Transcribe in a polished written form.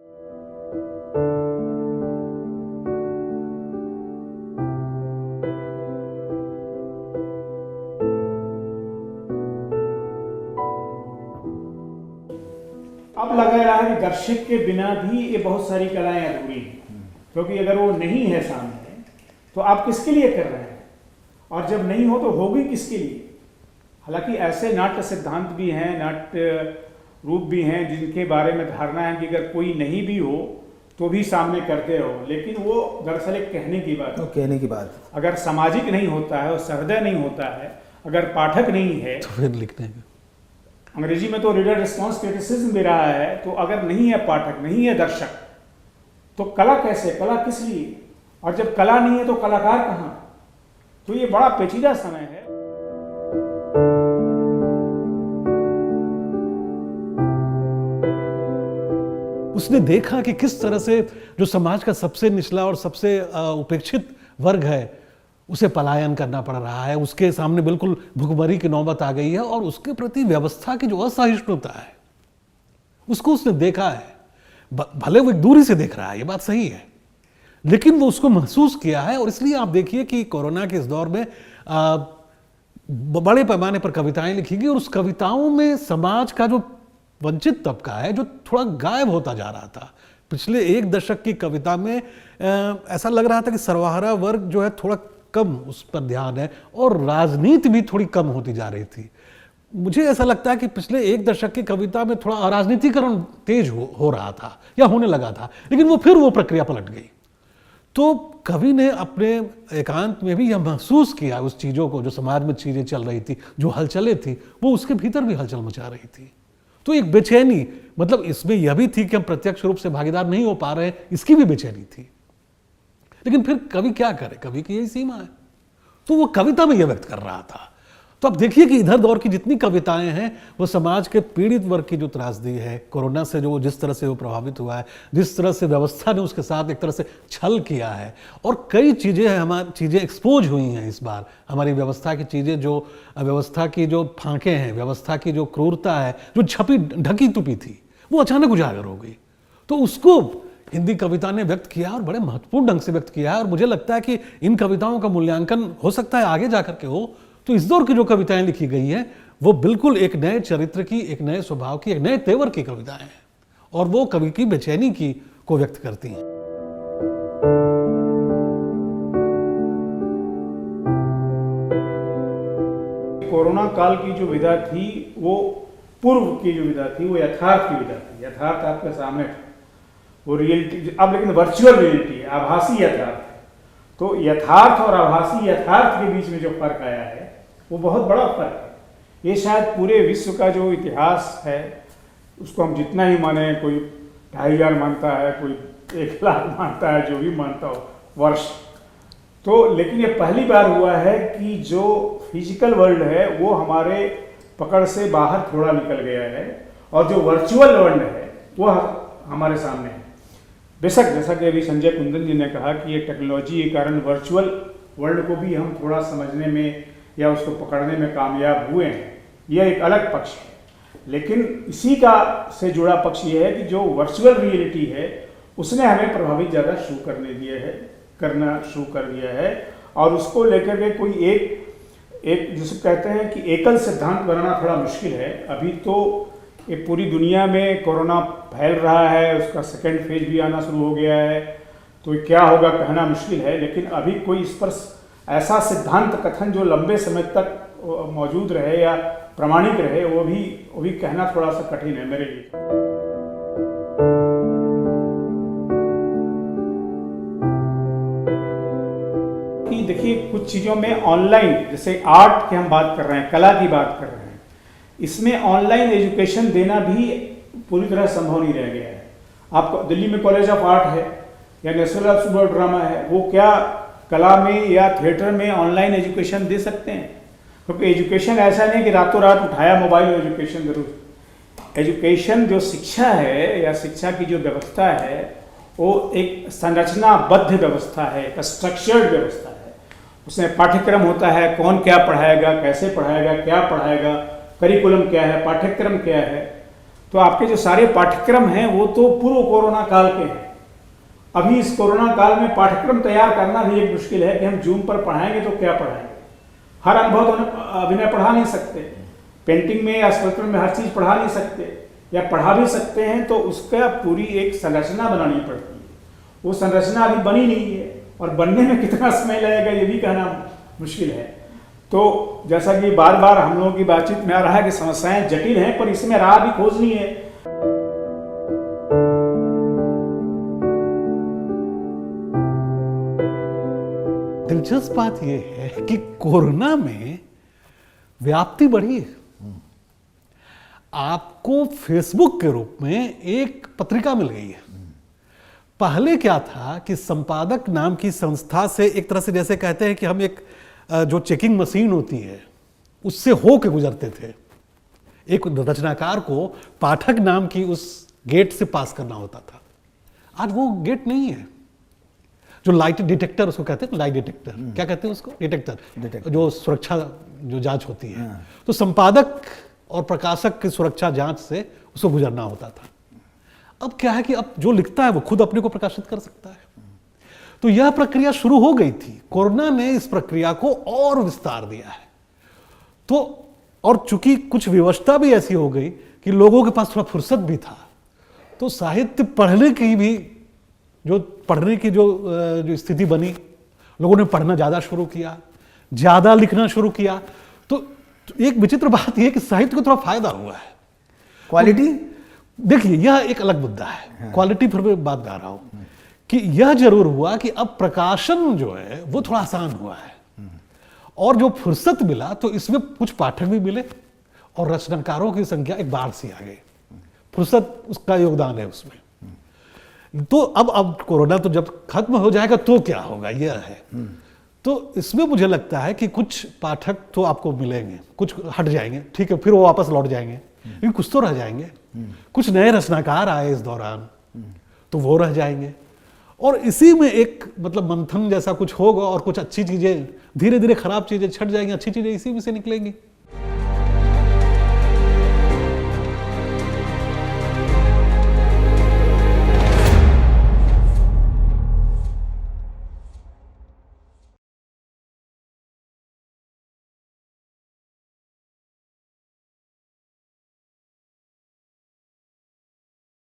अब लग रहा है कि दर्शक के बिना भी ये बहुत सारी कलाएं अधूरी हैं, क्योंकि अगर वो नहीं है सामने तो आप किसके लिए कर रहे हैं, और जब नहीं हो तो होगी किसके लिए। हालांकि ऐसे नाट्य सिद्धांत भी हैं, नाट्य रूप भी हैं जिनके बारे में धारणा है कि अगर कोई नहीं भी हो तो भी सामने करते हो, लेकिन वो दरअसल एक कहने की बात अगर सामाजिक नहीं होता है और सहृदय नहीं होता है, अगर पाठक नहीं है तो फिर लिखते हैं। अंग्रेजी में तो रीडर रिस्पॉन्स क्रिटिसिज्म भी रहा है, तो अगर नहीं है पाठक, नहीं है दर्शक, तो कला कैसे, कला किस लिए, और जब कला नहीं है तो कलाकार कहाँ। तो ये बड़ा पेचीदा समय है। उसने देखा कि किस तरह से जो समाज का सबसे निचला और सबसे उपेक्षित वर्ग है उसे पलायन करना पड़ रहा है, उसके सामने बिल्कुल भुखमरी की नौबत आ गई है, और उसके प्रति व्यवस्था की जो असहिष्णुता है उसको उसने देखा है। भले वो एक दूरी से देख रहा है, ये बात सही है, लेकिन वो उसको महसूस किया है। और इसलिए आप देखिए कि कोरोना के इस दौर में बड़े पैमाने पर कविताएं लिखी गई, और उस कविताओं में समाज का जो वंचित तबका है जो थोड़ा गायब होता जा रहा था। पिछले एक दशक की कविता में ऐसा लग रहा था कि सर्वहारा वर्ग जो है थोड़ा कम उस पर ध्यान है, और राजनीति भी थोड़ी कम होती जा रही थी। मुझे ऐसा लगता है कि पिछले एक दशक की कविता में थोड़ा अराजनीतिकरण तेज हो रहा था या होने लगा था, लेकिन वो प्रक्रिया पलट गई। तो कवि ने अपने एकांत में भी यह महसूस किया उस चीज़ों को, जो समाज में चीज़ें चल रही थी, जो हलचलें थी, वो उसके भीतर भी हलचल मचा रही थी। तो एक बेचैनी, मतलब इसमें यह भी थी कि हम प्रत्यक्ष रूप से भागीदार नहीं हो पा रहे, इसकी भी बेचैनी थी। लेकिन फिर कवि क्या करे, कवि की यही सीमा है, तो वो कविता में यह व्यक्त कर रहा था। तो अब देखिए कि इधर दौर की जितनी कविताएं हैं वो समाज के पीड़ित वर्ग की जो त्रासदी है, कोरोना से जो जिस तरह से वो प्रभावित हुआ है, जिस तरह से व्यवस्था ने उसके साथ एक तरह से छल किया है, और कई चीज़ें हमारी चीज़ें एक्सपोज हुई हैं इस बार, हमारी व्यवस्था की चीज़ें, जो व्यवस्था की जो फांकें हैं, व्यवस्था की जो क्रूरता है, जो छपी ढकी तुपी थी, वो अचानक उजागर हो गई। तो उसको हिंदी कविता ने व्यक्त किया, और बड़े महत्वपूर्ण ढंग से व्यक्त किया है। और मुझे लगता है कि इन कविताओं का मूल्यांकन हो सकता है आगे जाकर के हो, तो इस दौर की जो कविताएं लिखी गई हैं वो बिल्कुल एक नए चरित्र की, एक नए स्वभाव की, एक नए तेवर की कविताएं हैं, और वो कवि की बेचैनी को व्यक्त करती हैं। कोरोना काल की जो विधा थी, वो पूर्व की जो विधा थी वो यथार्थ की विधा थी। यथार्थ आपके सामने था, वो रियलिटी, अब लेकिन वर्चुअल रियलिटी है, आभासी यथार्थ है। तो यथार्थ और आभासी यथार्थ के बीच में जो फर्क आया है वो बहुत बड़ा फर्क है। ये शायद पूरे विश्व का जो इतिहास है उसको हम जितना ही माने, कोई 2500 मानता है, कोई 1 लाख मानता है, जो भी मानता हो वर्ष, तो लेकिन ये पहली बार हुआ है कि जो फिजिकल वर्ल्ड है वो हमारे पकड़ से बाहर थोड़ा निकल गया है, और जो वर्चुअल वर्ल्ड है वो हमारे सामने है। बेशक जैसा कि अभी संजय कुंदन जी ने कहा कि ये टेक्नोलॉजी के कारण वर्चुअल वर्ल्ड को भी हम थोड़ा समझने में या उसको पकड़ने में कामयाब हुए हैं, यह एक अलग पक्ष है। लेकिन इसी का से जुड़ा पक्ष ये है कि जो वर्चुअल रियलिटी है उसने हमें प्रभावित ज़्यादा करना शुरू कर दिया है, और उसको लेकर के कोई एक जिसे कहते हैं कि एकल सिद्धांत बनाना थोड़ा मुश्किल है। अभी तो ये पूरी दुनिया में कोरोना फैल रहा है, उसका सेकेंड फेज भी आना शुरू हो गया है, तो क्या होगा कहना मुश्किल है। लेकिन अभी कोई इस पर ऐसा सिद्धांत कथन जो लंबे समय तक मौजूद रहे या प्रामाणिक रहे, वो भी कहना थोड़ा सा कठिन है मेरे लिए। देखिए कुछ चीज़ों में ऑनलाइन, जैसे आर्ट की हम बात कर रहे हैं, कला की बात कर रहे हैं, इसमें ऑनलाइन एजुकेशन देना भी पूरी तरह संभव नहीं रह गया है। आपको दिल्ली में कॉलेज ऑफ आर्ट है या नेशनल स्कूल ऑफ ड्रामा है, वो क्या कला में या थिएटर में ऑनलाइन एजुकेशन दे सकते हैं? क्योंकि एजुकेशन ऐसा नहीं कि रातों रात उठाया मोबाइल और एजुकेशन जरूर। एजुकेशन जो शिक्षा है या शिक्षा की जो व्यवस्था है वो एक संरचनाबद्ध व्यवस्था है, एक स्ट्रक्चर्ड व्यवस्था है। उसमें पाठ्यक्रम होता है, कौन क्या पढ़ाएगा, कैसे पढ़ाएगा, क्या पढ़ाएगा, करिकुलम क्या है, पाठ्यक्रम क्या है। तो आपके जो सारे पाठ्यक्रम हैं वो तो पूर्व कोरोना काल के हैं। अभी इस कोरोना काल में पाठ्यक्रम तैयार करना भी एक मुश्किल है कि हम जूम पर पढ़ाएंगे तो क्या पढ़ाएंगे। हर अनुभव तो अभिनय पढ़ा नहीं सकते, पेंटिंग में या स्कल्पचर में हर चीज़ पढ़ा नहीं सकते, या पढ़ा भी सकते हैं तो उसका पूरी एक संरचना बनानी पड़ती है। वो संरचना अभी बनी नहीं है और बनने में कितना समय लगेगा ये भी कहना मुश्किल है। तो जैसा कि बार बार हम लोगों की बातचीत में आ रहा है कि समस्याएं जटिल हैं, पर इसमें राह भी खोजनी है। दिलचस्प बात यह है कि कोरोना में व्याप्ति बढ़ी है। आपको फेसबुक के रूप में एक पत्रिका मिल गई है। पहले क्या था कि संपादक नाम की संस्था से एक तरह से जैसे कहते हैं कि हम एक जो चेकिंग मशीन होती है उससे हो के गुजरते थे। एक रचनाकार को पाठक नाम की उस गेट से पास करना होता था। आज वो गेट नहीं है। जो लाइट डिटेक्टर उसको कहते हैं, लाइट डिटेक्टर क्या कहते हैं उसको, डिटेक्टर जो सुरक्षा जो जांच होती है। तो संपादक और प्रकाशक की सुरक्षा जांच से उसको गुजरना होता था। अब क्या है कि अब जो लिखता है वो खुद अपने को प्रकाशित कर सकता है। तो यह प्रक्रिया शुरू हो गई थी। कोरोना ने इस प्रक्रिया को और विस्तार दिया है। तो और चूंकि कुछ व्यवस्था भी ऐसी हो गई कि लोगों के पास थोड़ा फुर्सत भी था, तो साहित्य पढ़ने की जो स्थिति बनी, लोगों ने पढ़ना ज्यादा शुरू किया, ज्यादा लिखना शुरू किया। तो एक विचित्र बात यह कि साहित्य को थोड़ा फायदा हुआ है। क्वालिटी देखिए यह एक अलग मुद्दा है। क्वालिटी पर मैं बात कर रहा हूं कि यह जरूर हुआ कि अब प्रकाशन जो है वो थोड़ा आसान हुआ है, और जो फुर्सत मिला तो इसमें कुछ पाठक भी मिले और रचनाकारों की संख्या एक बार से आ गई। फुर्सत उसका योगदान है उसमें। तो अब कोरोना तो जब खत्म हो जाएगा तो क्या होगा यह है। तो इसमें मुझे लगता है कि कुछ पाठक तो आपको मिलेंगे, कुछ हट जाएंगे, ठीक है, फिर वो वापस लौट जाएंगे, लेकिन कुछ तो रह जाएंगे। कुछ नए रचनाकार आए इस दौरान तो वो रह जाएंगे, और इसी में एक मतलब मंथन जैसा कुछ होगा और कुछ अच्छी चीजें, धीरे धीरे खराब चीजें छट जाएंगी, अच्छी चीजें इसी में से निकलेंगी।